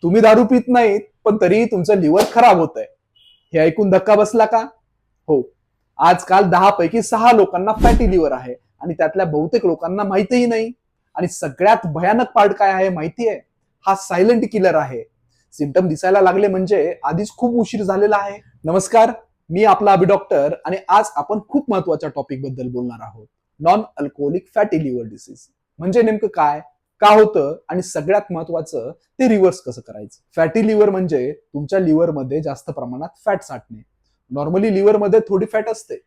तुम्ही दारू पित नाहीत पण तरीही तुमचं लिव्हर खराब होत आहे. हे ऐकून धक्का बसला का? हो. आजकाल 10 पैकी 6 लोकांना फॅटी लिव्हर आहे आणि त्यातल्या बहुतेक लोकांना माहितीही नाही. आणि सगळ्यात भयानक पार्ट काय आहे माहिती आहे? हा सायलेंट किलर आहे. सिम्पटम दिसायला लागले म्हणजे आधीच खूप उशीर झालेला आहे. नमस्कार, मी आपला डॉक्टर आणि आज आपण खूप महत्वाच्या टॉपिक बद्दल बोलणार आहोत. Non alcoholic fatty liver disease म्हणजे नेमकं काय, का होतं आणि सगळ्यात महत्वाचं ते रिव्हर्स कसं करायचं. फॅटी लिव्हर म्हणजे तुमच्या लिव्हरमध्ये जास्त प्रमाणात फॅट साठणे. नॉर्मली लिव्हरमध्ये थोडी फॅट असते,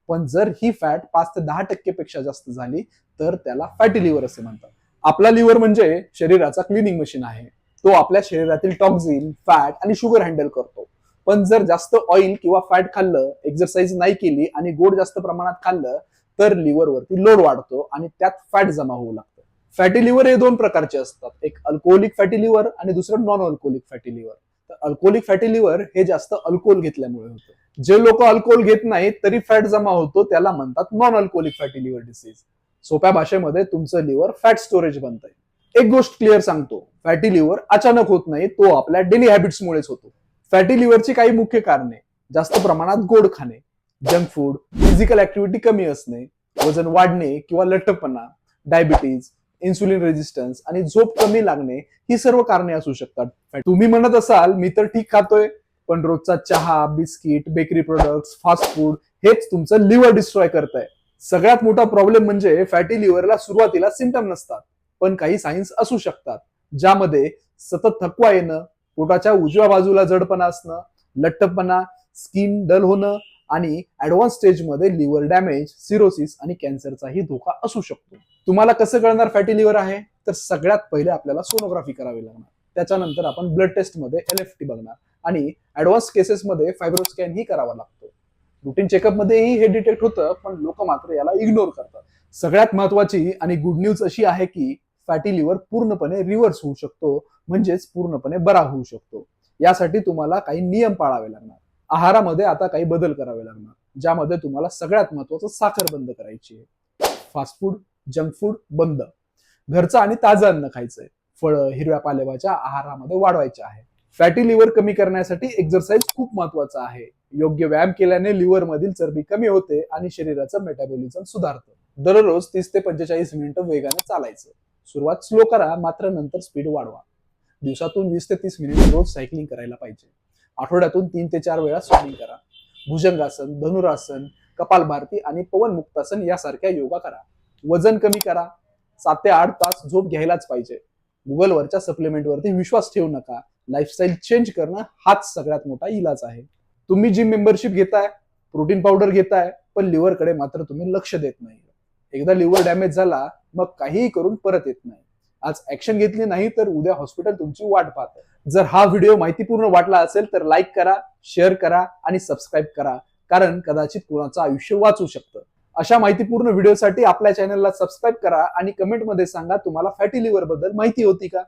पण जर ही फॅट 5 ते 10% पेक्षा जास्त झाली तर त्याला फॅटी लिव्हर असे म्हणतात. आपला लिव्हर म्हणजे शरीराचा क्लिनिंग मशीन आहे. तो आपल्या शरीरातील टॉक्झिन, फॅट आणि शुगर हँडल करतो. पण जर जास्त ऑइल किंवा फॅट खाल्लं, एक्सरसाइज नाही केली आणि गोड जास्त प्रमाणात खाल्लं तर लिव्हर वरती लोड वाढतो आणि त्यात फॅट जमा होऊ लागतं. फॅटी लिव्हर हे 2 प्रकारचे असतात, एक अल्कोहोलिक फॅटी लिव्हर आणि दुसरं नॉन अल्कोहोलिक फॅटी लिव्हर. तर अल्कोहोलिक फॅटी लिव्हर हे जास्त अल्कोहोल घेतल्यामुळे होतं. जे लोक अल्कोहोल घेत नाहीत तरी फॅट जमा होतो त्याला म्हणतात non alcoholic fatty liver disease. सोप्या भाषेमध्ये तुमचं लिव्हर फॅट स्टोरेज बनतंय. एक गोष्ट क्लिअर सांगतो, फॅटी लिव्हर अचानक होत नाही, तो आपल्या डेली हॅबिट्समुळेच होतो. फॅटी लिव्हरची काही मुख्य कारणे: जास्त प्रमाणात गोड खाणे, जंक फूड, फिजिकल ऍक्टिव्हिटी कमी असणे, वजन वाढणे किंवा लठ्ठपणा, डायबिटीज, इन्सुलिन रेजिस्टन्स आणि झोप कमी लागणे ही सर्व कारणे असू शकतात. तुम्ही म्हणत असाल मी तर ठीक खातोय, पण रोजचा चहा, biscuit, bakery products, fast food हेच तुमचं लिव्हर डिस्ट्रॉय करताय. सगळ्यात मोठा प्रॉब्लेम म्हणजे फॅटी लिव्हरला सुरुवातीला सिम्पटम नसतात, पण काही सायन्स असू शकतात, ज्यामध्ये सतत थकवा येणं, पोटाच्या उजव्या बाजूला जडपणा असणं, लठ्ठपणा, स्किन डल होणं आणि ऍडव्हान्स स्टेजमध्ये लिव्हर डॅमेज, सिरोसिस आणि कॅन्सरचाही धोका असू शकतो. तुम्हाला कसं कळणार फॅटी लिव्हर आहे? तर सगळ्यात पहिले आपल्याला सोनोग्राफी करावी लागणार. त्याच्यानंतर आपण ब्लड टेस्टमध्ये LFT बघणार आणि ऍडव्हान्स केसेसमध्ये फायब्रोस्कॅन ही करावा लागतो. रुटीन चेकअपमध्येही हे डिटेक्ट होतं, पण लोक मात्र याला इग्नोर करतात. सगळ्यात महत्वाची आणि गुड न्यूज अशी आहे की फॅटी लिव्हर पूर्णपणे रिव्हर्स होऊ शकतो, म्हणजेच पूर्णपणे बरा होऊ शकतो. यासाठी तुम्हाला काही नियम पाळावे लागणार. आहारामध्ये आता काही बदल करावे लागणार, ज्यामध्ये तुम्हाला सगळ्यात महत्वाचं साखर बंद करायची आहे. फास्ट फूड, जंक फूड बंद. घरचं आणि ताजं अन्न खायचंय. फळं, हिरव्या पालेभाज्या आहारामध्ये वाढवायच्या आहे. फॅटी लिव्हर कमी करण्यासाठी एक्सरसाइज खूप महत्वाचा आहे. योग्य व्यायाम केल्याने लिव्हर मधील चरबी कमी होते आणि शरीराचं मेटाबॉलिझम सुधारतं. दररोज 30 ते 45 मिनिटं वेगाने चालायचं. सुरुवात स्लो करा, मात्र नंतर स्पीड वाढवा. दिवसातून 20 ते 30 मिनिट रोज सायकलिंग करायला पाहिजे. आठवड्यातून 3 ते 4 वेळा स्विमिंग करा. भुजंगासन, धनुरासन, कपालभाती आणि पवन मुक्तासन यासारख्या योगा करा. वजन कमी करा. 7 ते 8 तास झोप घ्यायलाच पाहिजे. गुगलवरच्या सप्लिमेंटवरती विश्वास ठेवू नका. लाईफस्टाईल चेंज करणं हाच सगळ्यात मोठा इलाज आहे. तुम्ही जिम मेंबरशिप घेताय, प्रोटीन पावडर घेताय, पण लिव्हरकडे मात्र तुम्ही लक्ष देत नाही. एकदा लिव्हर डॅमेज झाला मग काहीही करून परत येत नाही. आज ऍक्शन घेतली नाही तर उद्या हॉस्पिटल तुमची वाट पाहत. जर हा व्हिडिओ माहितीपूर्ण वाटला असेल तर लाईक करा, शेअर करा आणि सबस्क्राईब करा, कारण कदाचित कुणाचं आयुष्य वाचू शकतं. अशा माहितीपूर्ण व्हिडिओसाठी आपल्या चॅनलला सबस्क्राईब करा आणि कमेंटमध्ये सांगा तुम्हाला फॅटी लिव्हर बद्दल माहिती होती का?